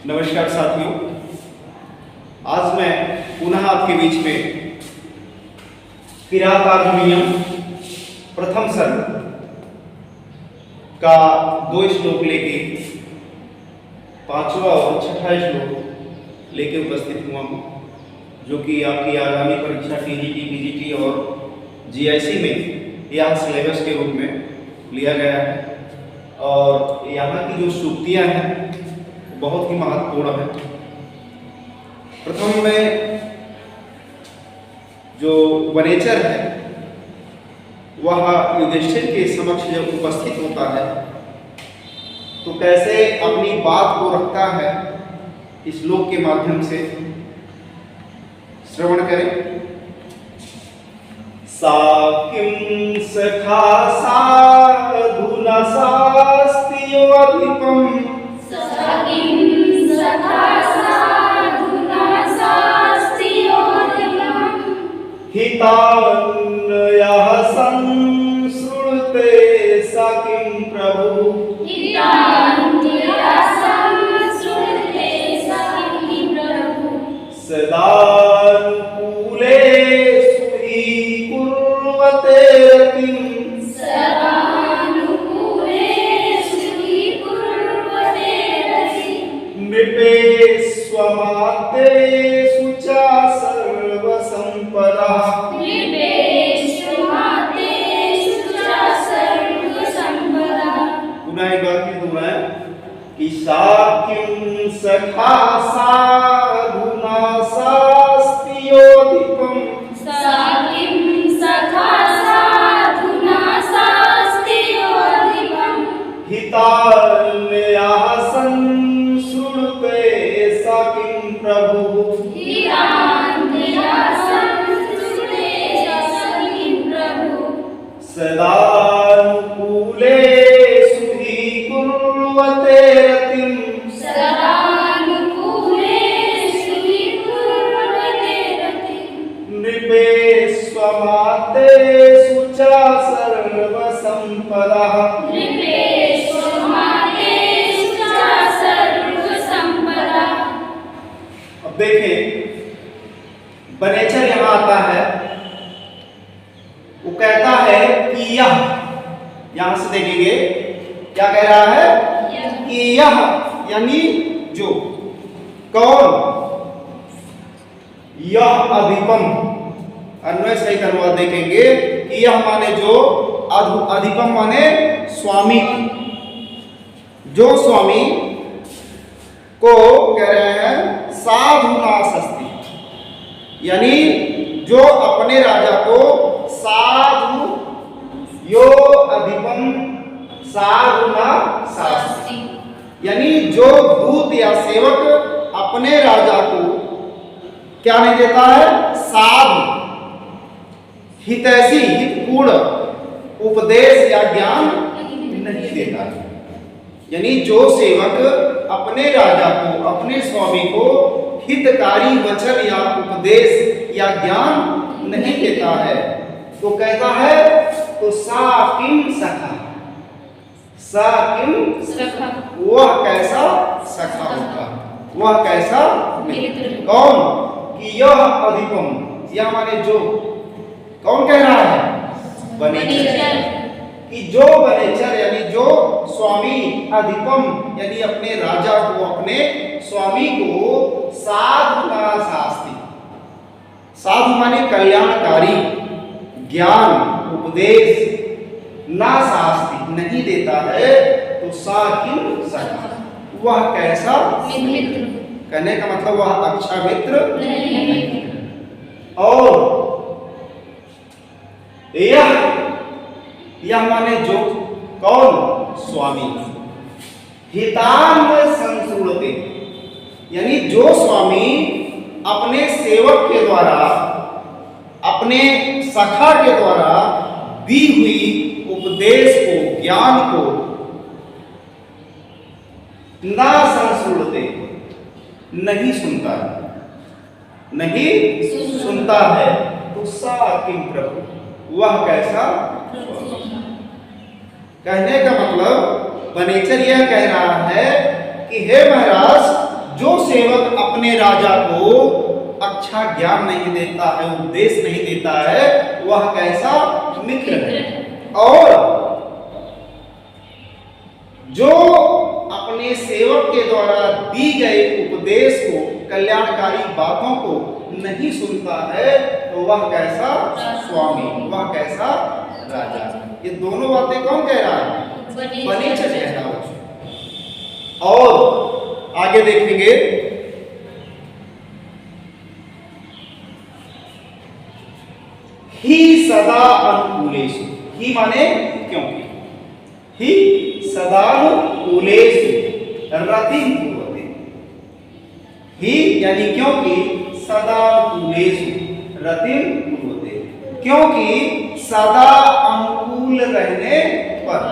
नमस्कार साथियों, आज मैं पुनः आपके बीच में किरातार्जुनीयम प्रथम सर्ग का 2 श्लोक लेके 5वां और 6वां श्लोक लेके उपस्थित हुआ हूँ, जो कि आपकी आगामी परीक्षा टीजीटी, पीजीटी और जीआईसी में यह सिलेबस के रूप में लिया गया है। और यहाँ की जो सूक्तियाँ हैं बहुत ही महत्वपूर्ण है। प्रथम में जो वनेचर है वह युधिष्ठिर के समक्ष जब उपस्थित होता है तो कैसे अपनी बात को रखता है, इस श्लोक के माध्यम से श्रवण करें। साकिं सखा साधुना शास्त्योऽधिपम् हितान्यः संश्रुते साकिं प्रभु सदानुकूलेषु हि कुर्वते रतिं नृपेष्वमातेषु च सर्वसंपदा। पुनः एक बार फिर दोहराएं कि साकिं सखा साधुना शास्त्योऽधिपम् हितान्यः संश्रुते साकिं प्रभु सदानुकूलेषु हि कुर्वते रतिं नृपेष्वमातेषु च सर्वसंपदः। अब देखें, वनेचर यहां आता है, वो कहता है कि यहां से देखेंगे क्या कह रहा है कि यह यानी जो, कौन, यह अधिपम, अन्वय सही करवा देखेंगे कि यह माने जो, अधिपम माने स्वामी, जो स्वामी को कह रहे हैं साधुना शास्ति, यानी जो अपने राजा को साधु, यो अधिपम साधुना शास्ति, यानी जो दूत या सेवक अपने राजा को क्या नहीं देता है, साधु हितैषी हितपूर्ण उपदेश या ज्ञान नहीं देता है। यानी जो सेवक अपने राजा को, अपने स्वामी को हितकारी वचन या उपदेश या ज्ञान नहीं देता है तो कहता है तो साकिं सखा, साकिं सखा, वह कैसा सखा होगा, वह कैसा मित्र। कौन कि यह अधिपम, यह माने जो, कौन कह रहा है, वनेचर, कि जो वनेचर यानी जो स्वामी, अधिपम यानी अपने राजा को, अपने स्वामी को साधुना शास्ति, साधु माने कल्याणकारी, ज्ञान उपदेश ना शास्ति नहीं देता है तो साकिं सखा, वह कैसा मित्र, कहने का मतलब वह अच्छा मित्र नहीं। और यह माने जो, कौन, स्वामी, हितान्वय संश्रुते, यानी जो स्वामी अपने सेवक के द्वारा, अपने सखा के द्वारा दी हुई उपदेश को, ज्ञान को ना संश्रुते नहीं सुनता है, नहीं सुनता है तो साकिं प्रभु, वह कैसा। कहने का मतलब वनेचर यह कह रहा है कि हे महाराज, जो सेवक अपने राजा को अच्छा ज्ञान नहीं देता है, उपदेश नहीं देता है, वह कैसा मित्र है। और जो अपने सेवक के द्वारा दी गए उपदेश को, कल्याणकारी बातों को नहीं सुनता है, तो वह कैसा स्वामी, वह कैसा राजा। ये दोनों बातें कौन कह रहा है? बनीचर कह रहा है। और आगे देखेंगे, ही सदा अनुकूलेषु, ही माने क्योंकि, ही सदा अनुकूलेषु रतिं कुर्वते, ही यानी क्योंकि, सदा अनुकूलेषु रतिं कुर्वते, क्योंकि सदा अनुकूल रहने पर,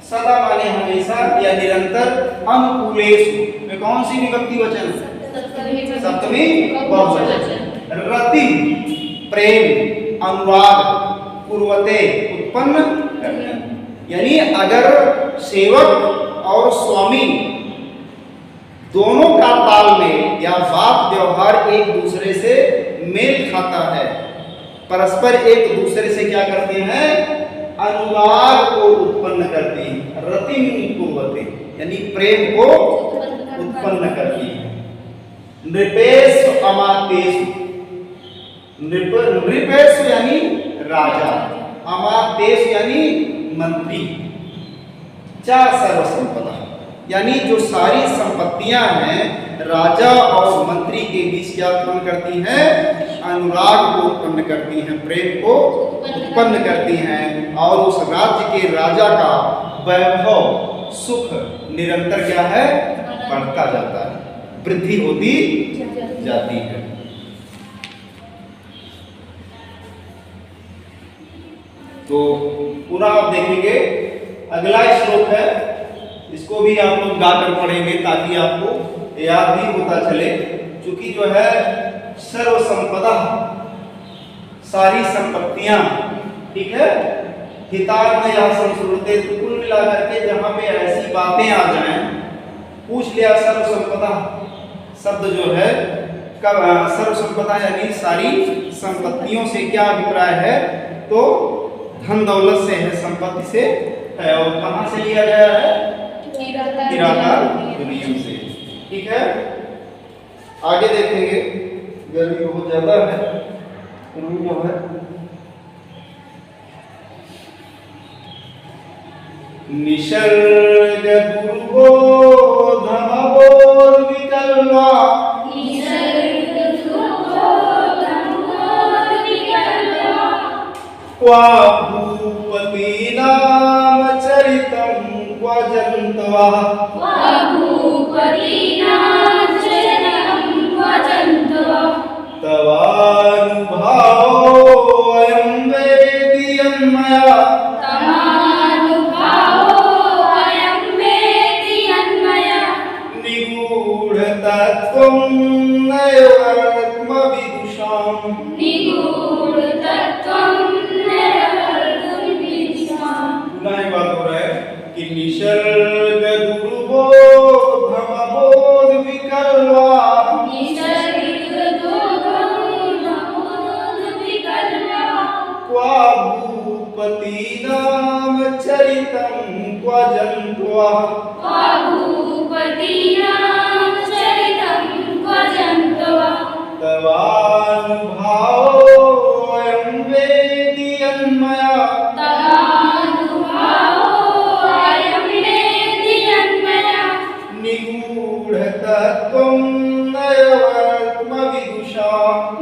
सदा माने हमेशा या निरंतर, अनुकूलेषु में कौन सी विभक्ति वचन? सप्तमी बहुवचन। रति प्रेम, अनुराग, कुर्वते उत्पन्न करना, यानी अगर सेवक और स्वामी दोनों का तालमेल या बात व्यवहार एक दूसरे से मेल खाता है, परस्पर एक दूसरे से क्या करते हैं? अनुराग को उत्पन्न करती है, रतिं कुर्वते यानी प्रेम को उत्पन्न करती है। नृपेषु अमात्येषु, नृपेषु यानी राजा, अमात्येषु यानी मंत्री, च सर्वसंपदा यानी जो सारी संपत्तियां हैं राजा और मंत्री के बीच क्या उत्पन्न करती हैं? अनुराग को उत्पन्न करती हैं, प्रेम को उत्पन्न करती हैं, और उस राज्य के राजा का वैभव सुख निरंतर क्या है? बढ़ता जाता है, वृद्धि होती जाती है। तो पुनः आप देखेंगे, अगला श्लोक है, इसको भी आप लोग गाकर पढ़ेंगे ताकि आपको याद भी होता चले। क्योंकि जो है सर्व संपदा, सारी संपत्तियां, ठीक है, हितार्थ या संस्कृते, तो कुल मिलाकर के जहां पे ऐसी बातें आ जाएं, पूछ लिया सर्व संपदा शब्द जो है कब, सर्व संपदा यानी सारी संपत्तियों से क्या अभिप्राय है? तो धन दौलत से है, संपत्ति से है, और कहां से लिया गया है? किराता दुनिया से, ठीक है। आगे देखेंगे, गर्मी बहुत ज्यादा है, जो है निसर्ग दुर्बोध अबोध विकल्वा, क्वा भूपति नाम चरितं क्वा जंतवा, तवानुभावो अयं वेदियन्मया, निगूढ़ तत्त्वं नैवात्मविदुषाम्, कि निसर्ग दुर्बोधम अबोध विकल्वा, क्वा भूपति नाम चरितं क्वा जंत्वा, तवानुभावो अयं वेदियन्मया, निगूढ़ तत्त्वं नैवात्मविदुषाम्,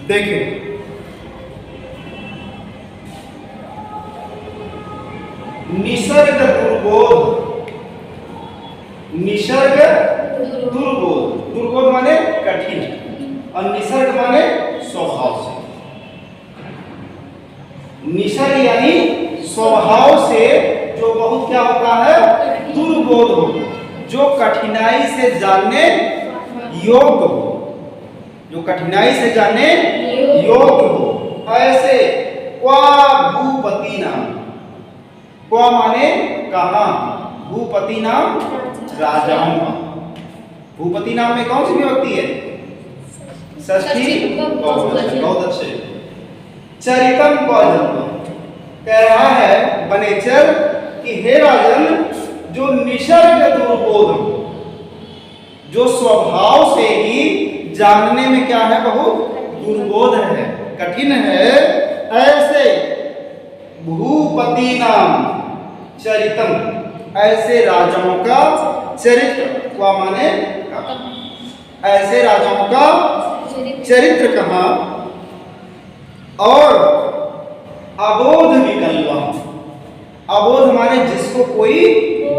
देखिए निसर्ग दुर्बोध, निसर्ग दुर्बोध, दुर्बोध माने कठिन, और निसर्ग माने स्वभाव से। निसर्ग यानी स्वभाव से जो बहुत क्या होता है? दुर्बोध हो, जो कठिनाई से जानने योग्य हो, जो कठिनाई से जानने योग्य हो, ऐसे क्वा भूपति नाम, क्वा माने कहाँ, भूपति नाम राजाओं का। भूपति नाम में कौन सी विभक्ति है? षष्ठी बहुवचन, बहुत अच्छे। चरितम क्वा जंतु, कह रहा है बनेचर कि हे राजन, जो निसर्ग दुर्बोध, जो स्वभाव से ही जानने में क्या है, बहुत दुर्बोध है, कठिन है, ऐसे भूपति नाम चरितम, ऐसे राजाओं का चरित्र, क्या माने ऐसे राजाओं का चरित्र कहा, और अबोध विकल्प, अबोध माने जिसको कोई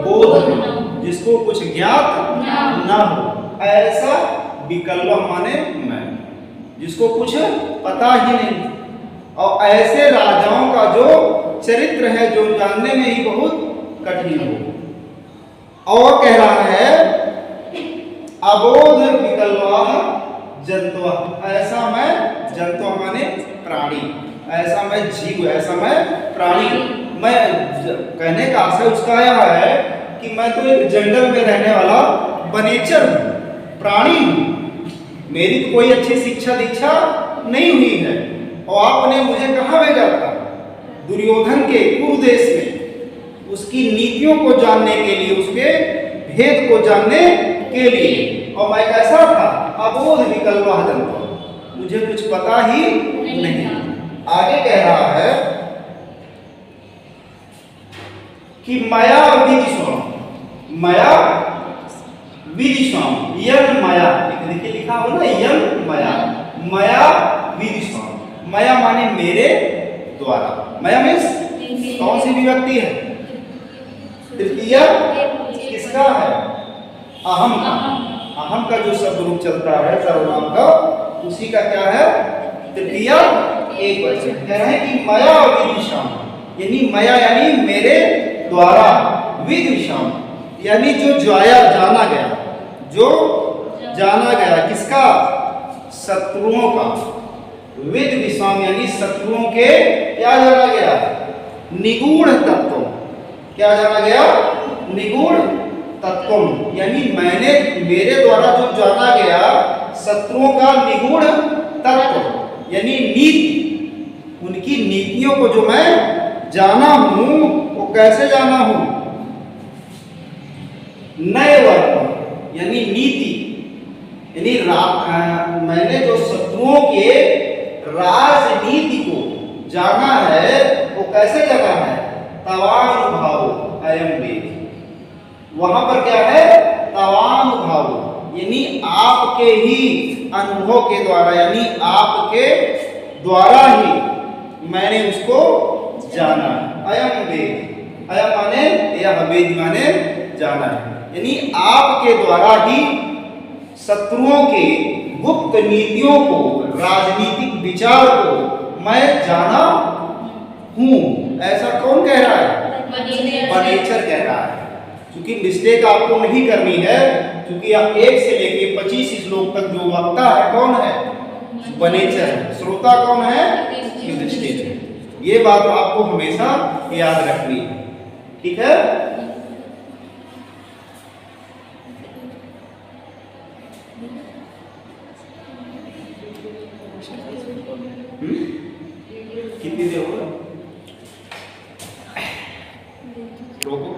बोध न, जिसको कुछ ज्ञात न हो, ऐसा विकल्प माने मैं, जिसको कुछ पता ही नहीं, और ऐसे राजाओं का जो चरित्र है जो जानने में ही बहुत कठिन हो। और कह रहा है अबोध विकल्प जंतु, ऐसा मैं, जंतु माने प्राणी, ऐसा मैं जीव, ऐसा मैं प्राणी। मैं कहने का आशय उसका यह है कि मैं तो एक जंगल में रहने वाला बनेचर हूँ, प्राणी हूँ, मेरी तो कोई अच्छी शिक्षा दीक्षा नहीं हुई है, और आपने मुझे कहाँ भेजा था? दुर्योधन के कुरुदेश में, उसकी नीतियों को जानने के लिए, उसके भेद को जानने के लिए, और मैं कैसा था? अबोध विकल्प जंतु, मुझे कुछ पता ही नहीं। आगे कह रहा है कि मया विदिष्वाम, मया विदिष्वाम, यम मया, देखिए लिखा हो ना, यम मया, मया विदिष्वाम, मया माने मेरे द्वारा, मया मीन्स कौन सी विभक्ति है? तृतीय किसका है? अहम का, अहम का जो शब्द रूप चलता है सर्वनाम का, उसी का क्या है? तृतीय एक वचन। कह रहे हैं कि मया विदिष्वाम, यानी मया यानी मेरे द्वारा, विदिष्वाम यानी जो जाना गया, जो जाना गया, किसका? शत्रुओं का। विदिष्वाम यानी शत्रुओं के क्या जाना गया? निगूढ़ तत्वों, क्या जाना गया? निगूढ़ तत्वों, यानी मैंने, मेरे द्वारा जो जाना गया शत्रुओं का निगूढ़ तत्व, यानी नीति, उनकी नीतियों को जो मैं जाना हूं, वो कैसे जाना हूं? नए वर्ग यानी नीति, यानी मैंने जो शत्रुओं के राजनीति को जाना है, वो कैसे जाना है? तवानुभाव अयम वेद, वहां पर क्या है? तवानुभाव, यानी आपके ही अनुभव के द्वारा, यानी आपके द्वारा ही मैंने उसको जाना है। अयम वेद, अयम माने यह, वेद माने जाना है, यानी आपके द्वारा ही शत्रुओं के गुप्त नीतियों को, राजनीतिक विचार को मैं जाना हूं। ऐसा कौन कह रहा है? बनेचर कह रहा है। क्योंकि मिस्टेक आपको नहीं करनी है, क्योंकि आप 1 से लेके 25 श्लोक तक जो वक्ता है कौन है? बनेचर। श्रोता कौन है? युधिष्ठिर। ये बात आपको हमेशा याद रखनी है, ठीक है? कितनी देर हो? रोको।